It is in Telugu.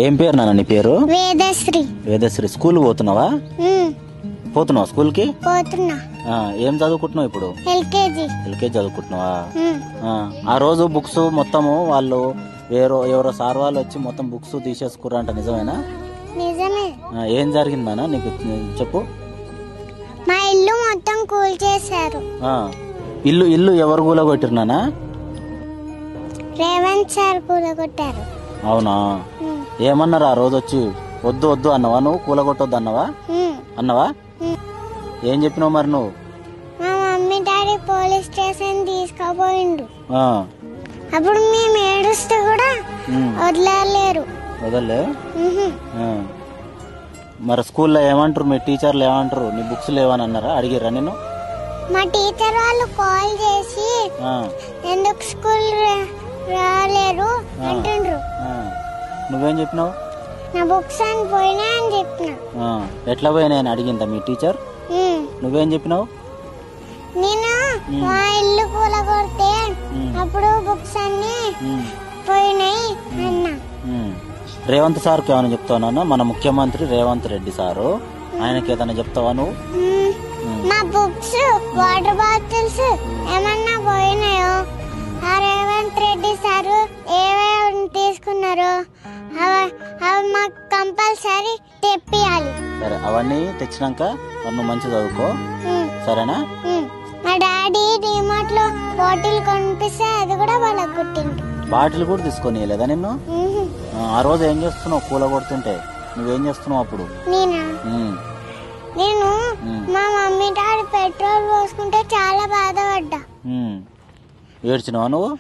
ఏం పేరు నాన్న నీ పేరు? వేదశ్రీ. వేదశ్రీ. స్కూల్ పోతున్నావా? పోతున్నావా స్కూల్ కి? పోతున్నా. ఏం చదువుకుంటున్నావు ఇప్పుడు? ఎల్కేజీ. ఎల్కేజీ చదువుకుంటున్నావా? ఆ రోజు బుక్స్ మొత్తము వాళ్ళు ఎవరో సార్ వాళ్ళు వచ్చి మొత్తం బుక్స్ తీసేసుకురంట, నిజమేనా? నిజమే. ఏం జరిగింది నాన్న నీకు చెప్పు. మా ఇల్లు మొత్తం కూల్చేశారు. ఇల్లు ఇల్లు ఎవరు కూలగొట్టిరు నాన్న? రేవంత్ సార్ కూలగొట్టారు. అవునా? ఏమన్నారు ఆ రోజు వచ్చి? వద్దు వద్దు అన్నవా నువ్వు? కూలగొట్టొద్దు అన్నవా? అన్నవా? ఏం చెప్పినావు మరి నువ్వు? మా మమ్మీ డాడీ పోలీస్ స్టేషన్ తీసుకుపోయిండు. అప్పుడు మేము ఏడుస్తూ కూడా వదలలేరు. వదలలే? మరి స్కూల్లో ఏమంటారు మీ టీచర్లు? ఏమంటారు? నీ బుక్స్ లేవని అన్నారా? అడిగిర్రా నేను? మా టీచర్ వాళ్ళు కాల్ చేసి ఎందుకు స్కూల్ రాలేరు అంటుండ్రు. నువ్వేం చెప్పినావు? నా బుక్స్ అని పోయినా అని చెప్పిన. ఎట్లా పోయినాయని అడిగిందా మీ టీచర్? నువ్వేం చెప్పినావు? నేను మా ఇల్లు కూలగొడితే అప్పుడు బుక్స్ అన్ని పోయినాయి అన్నా. రేవంత్ సార్కి ఏమైనా చెప్తావా? మన ముఖ్యమంత్రి రేవంత్ రెడ్డి సారు, ఆయనకి ఏదైనా చెప్తావా నువ్వు? మా బుక్స్ వాటర్ బాటిల్స్ ఏమన్నా పోయినాయో ఆ రేవంత్ రెడ్డి సారు ఏమేమి తీసుకున్నారో అవి మాకు కంపల్సరీ తెప్పియాలి. సరే, అవన్నీ తెచ్చినాక నన్ను మంచి చదువుకో, సరేనా? మా డాడీ డిమార్ట్ లో బాటిల్ కొనిపిస్తే అది కూడా వాళ్ళకి కుట్టిండు. బాటిల్ కూడా తీసుకొని లేదా నిన్ను? ఆ రోజు ఏం చేస్తున్నావు? కూలగొడుతుంటే నువ్వేం చేస్తున్నావు అప్పుడు? నేను మా మమ్మీ డాడీ పెట్రోల్ పోసుకుంటే చాలా బాధపడ్డా. ఏడ్చినావా నువ్వు?